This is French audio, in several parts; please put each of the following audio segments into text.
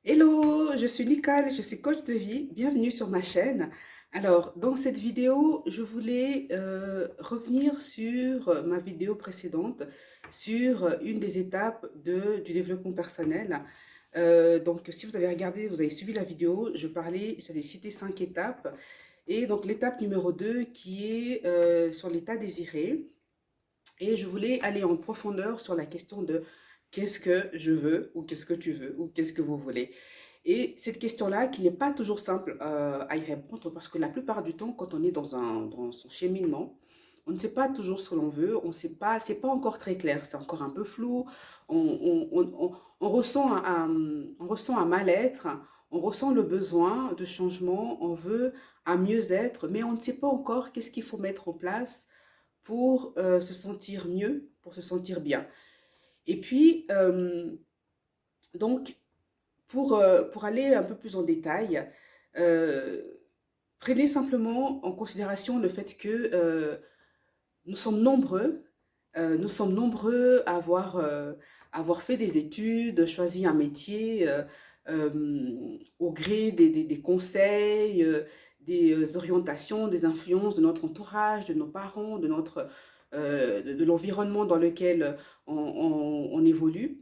Hello, je suis Nicole, je suis coach de vie. Bienvenue sur ma chaîne. Alors, dans cette vidéo, je voulais revenir sur ma vidéo précédente, sur une des étapes du développement personnel. Donc, si vous avez regardé, vous avez suivi la vidéo, j'avais cité 5 étapes. Et donc, l'étape numéro 2 qui est sur l'état désiré. Et je voulais aller en profondeur sur la question de qu'est-ce que je veux, ou qu'est-ce que tu veux, ou qu'est-ce que vous voulez. Et cette question-là, qui n'est pas toujours simple à y répondre, parce que la plupart du temps, quand on est dans son cheminement, on ne sait pas toujours ce que l'on veut, on ne sait pas, c'est pas encore très clair, c'est encore un peu flou, on ressent un mal-être, on ressent le besoin de changement, on veut un mieux-être, mais on ne sait pas encore qu'est-ce qu'il faut mettre en place pour se sentir mieux, pour se sentir bien. Et puis, donc, pour aller un peu plus en détail, euh, prenez simplement en considération le fait que nous sommes nombreux, à avoir fait des études, choisi un métier au gré des conseils, des orientations, des influences de notre entourage, de nos parents, de l'environnement dans lequel on évolue.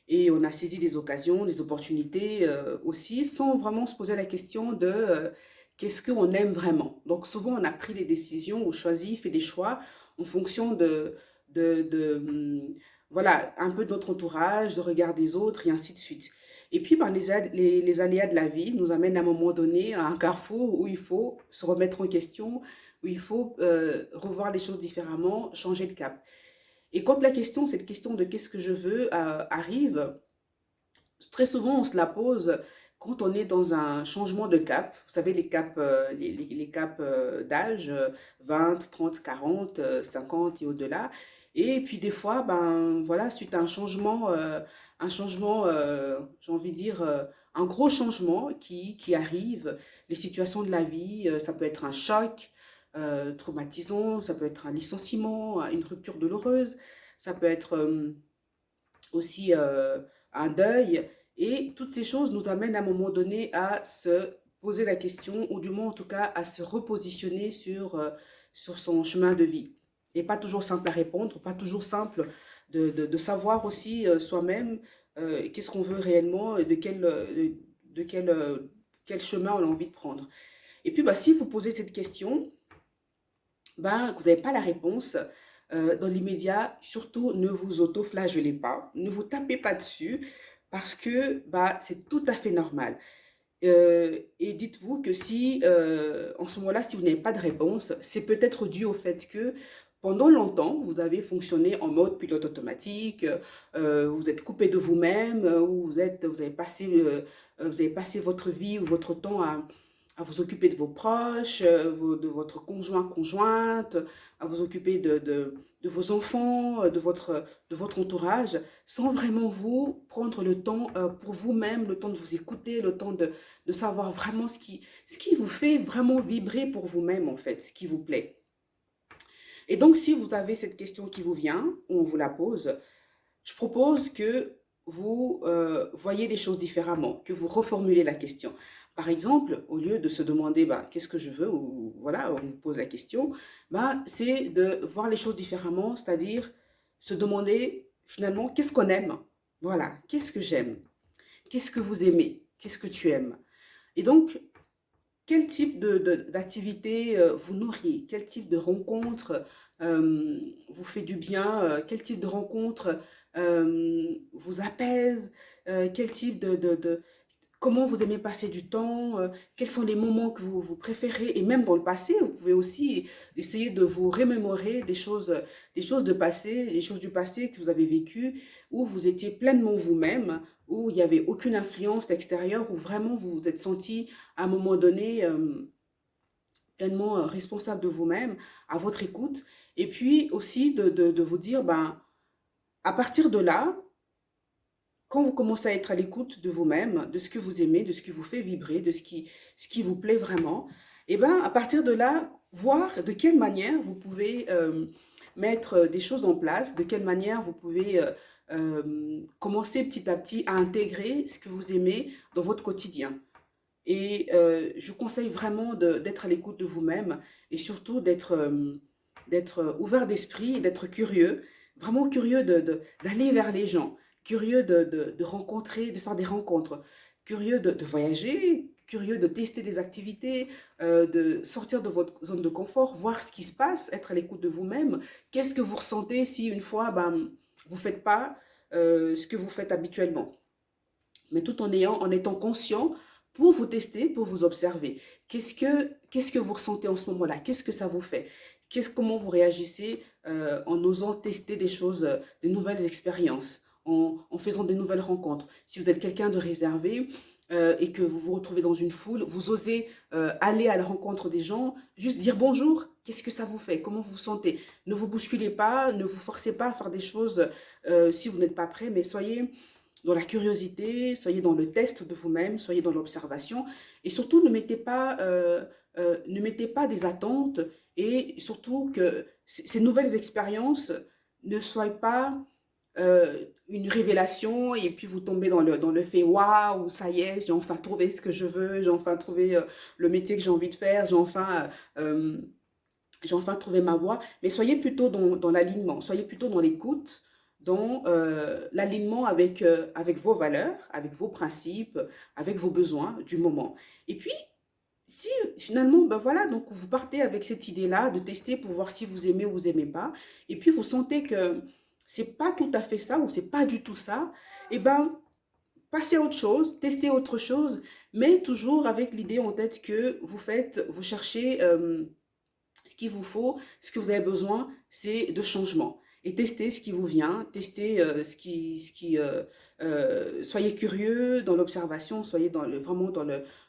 Et on a saisi des occasions, des opportunités aussi, sans vraiment se poser la question de qu'est-ce qu'on aime vraiment. Donc souvent, on a pris des décisions ou choisi, fait des choix en fonction de voilà, un peu de notre entourage, de regard des autres et ainsi de suite. Et puis, ben, les aléas de la vie nous amènent à un moment donné à un carrefour où il faut se remettre en question, où il faut revoir les choses différemment, changer de cap. Et quand cette question de qu'est-ce que je veux arrive, très souvent, on se la pose quand on est dans un changement de cap. Vous savez, les caps, les caps d'âge, 20, 30, 40, 50 et au-delà. Et puis des fois, ben voilà, suite à un changement, j'ai envie de dire, un gros changement qui arrive, les situations de la vie, ça peut être un choc traumatisant, ça peut être un licenciement, une rupture douloureuse, ça peut être aussi un deuil. Et toutes ces choses nous amènent à un moment donné à se poser la question, ou du moins en tout cas à se repositionner sur son chemin de vie. Et pas toujours simple à répondre, pas toujours simple de savoir aussi soi-même qu'est-ce qu'on veut réellement et de quel chemin on a envie de prendre. Et puis bah, si vous posez cette question, ben, vous n'avez pas la réponse dans l'immédiat, surtout ne vous auto-flagellez pas, ne vous tapez pas dessus parce que bah, c'est tout à fait normal. Et dites-vous que si, en ce moment-là, si vous n'avez pas de réponse, c'est peut-être dû au fait que pendant longtemps, vous avez fonctionné en mode pilote automatique, vous êtes coupé de vous-même, ou vous avez passé votre vie ou votre temps à vous occuper de vos proches, de votre conjoint, conjointe, à vous occuper de vos enfants, de votre entourage, sans vraiment vous prendre le temps pour vous-même, le temps de vous écouter, le temps de savoir vraiment ce qui vous fait vraiment vibrer pour vous-même, en fait, ce qui vous plaît. Et donc, si vous avez cette question qui vous vient, ou on vous la pose, je propose que vous voyez les choses différemment, que vous reformulez la question. Par exemple, au lieu de se demander bah, qu'est-ce que je veux, ou voilà, on vous pose la question, bah, c'est de voir les choses différemment, c'est-à-dire se demander finalement qu'est-ce qu'on aime. Voilà, qu'est-ce que j'aime, qu'est-ce que vous aimez, qu'est-ce que tu aimes. Et donc, quel type d'activité vous nourrit, quel type de rencontre vous fait du bien, quel type de rencontre vous apaise, quel type comment vous aimez passer du temps, quels sont les moments que vous préférez, et même dans le passé, vous pouvez aussi essayer de vous remémorer des choses de passé, des choses du passé que vous avez vécues, où vous étiez pleinement vous-même, où il n'y avait aucune influence extérieure, où vraiment vous vous êtes senti à un moment donné pleinement responsable de vous-même, à votre écoute, et puis aussi de vous dire, ben, à partir de là, quand vous commencez à être à l'écoute de vous-même, de ce que vous aimez, de ce qui vous fait vibrer, ce qui vous plaît vraiment, et ben à partir de là, voir de quelle manière vous pouvez mettre des choses en place, de quelle manière vous pouvez commencer petit à petit à intégrer ce que vous aimez dans votre quotidien. Et je vous conseille vraiment d'être à l'écoute de vous-même et surtout d'être ouvert d'esprit et d'être curieux, vraiment curieux d'aller vers les gens, curieux de rencontrer, de faire des rencontres, curieux de voyager, curieux de tester des activités, de sortir de votre zone de confort, voir ce qui se passe, être à l'écoute de vous-même. Qu'est-ce que vous ressentez si une fois, ben, vous ne faites pas ce que vous faites habituellement? Mais tout en étant conscient pour vous tester, pour vous observer. Qu'est-ce que vous ressentez en ce moment-là? Qu'est-ce que ça vous fait? Comment vous réagissez en osant tester des choses, des nouvelles expériences, en faisant des nouvelles rencontres? Si vous êtes quelqu'un de réservé et que vous vous retrouvez dans une foule, vous osez aller à la rencontre des gens, juste dire bonjour, qu'est-ce que ça vous fait? Comment vous vous sentez? Ne vous bousculez pas, ne vous forcez pas à faire des choses si vous n'êtes pas prêt, mais soyez dans la curiosité, soyez dans le test de vous-même, soyez dans l'observation et surtout ne mettez pas des attentes et surtout que ces nouvelles expériences ne soient pas une révélation et puis vous tombez dans le fait waouh, ça y est, j'ai enfin trouvé ce que je veux, j'ai enfin trouvé le métier que j'ai envie de faire, j'ai enfin trouvé ma voie, mais soyez plutôt dans l'alignement, soyez plutôt dans l'écoute, dans l'alignement avec vos valeurs, avec vos principes, avec vos besoins du moment. Et puis, si finalement, ben voilà, donc vous partez avec cette idée-là de tester pour voir si vous aimez ou vous aimez pas, et puis vous sentez que c'est pas tout à fait ça ou c'est pas du tout ça, et ben passez à autre chose, testez autre chose, mais toujours avec l'idée en tête que vous cherchez ce qu'il vous faut, ce que vous avez besoin, c'est de changement. Et testez ce qui vous vient, testez soyez curieux dans l'observation, soyez vraiment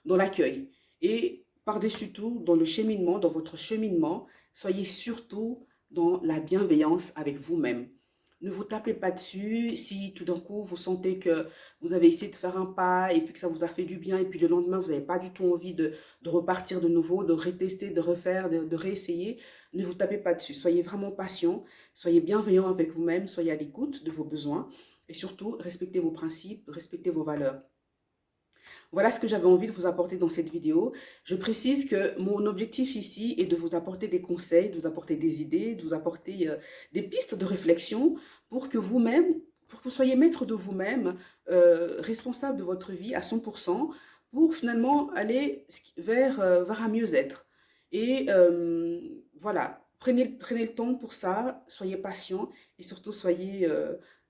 dans l'accueil. Et par-dessus tout, dans le cheminement, dans votre cheminement, soyez surtout dans la bienveillance avec vous-même. Ne vous tapez pas dessus si tout d'un coup vous sentez que vous avez essayé de faire un pas et puis que ça vous a fait du bien et puis le lendemain vous n'avez pas du tout envie de repartir de nouveau, de retester, de refaire, de réessayer. Ne vous tapez pas dessus. Soyez vraiment patient, soyez bienveillant avec vous-même, soyez à l'écoute de vos besoins et surtout respectez vos principes, respectez vos valeurs. Voilà ce que j'avais envie de vous apporter dans cette vidéo. Je précise que mon objectif ici est de vous apporter des conseils, de vous apporter des idées, de vous apporter des pistes de réflexion pour que vous-même, pour que vous soyez maître de vous-même, responsable de votre vie à 100%, pour finalement aller vers un mieux-être. Et voilà, prenez le temps pour ça, soyez patient et surtout soyez,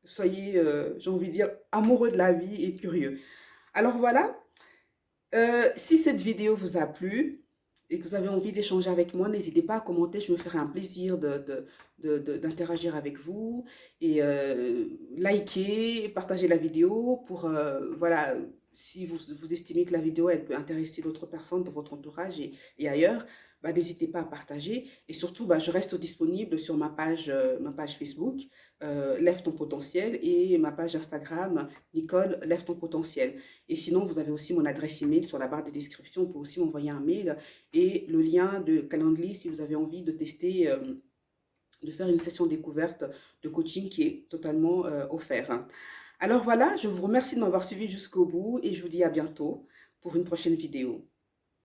j'ai envie de dire, amoureux de la vie et curieux. Alors voilà, si cette vidéo vous a plu et que vous avez envie d'échanger avec moi, n'hésitez pas à commenter, je me ferai un plaisir d'interagir avec vous et liker, partager la vidéo pour, voilà, si vous estimez que la vidéo, elle peut intéresser d'autres personnes dans votre entourage et ailleurs, bah, n'hésitez pas à partager et surtout, bah, je reste disponible sur ma page Facebook, Lève ton potentiel et ma page Instagram, Nicole, Lève ton potentiel. Et sinon, vous avez aussi mon adresse email sur la barre des descriptions. Vous pouvez aussi m'envoyer un mail et le lien de Calendly si vous avez envie de tester, de faire une session découverte de coaching qui est totalement offert. Alors voilà, je vous remercie de m'avoir suivi jusqu'au bout et je vous dis à bientôt pour une prochaine vidéo.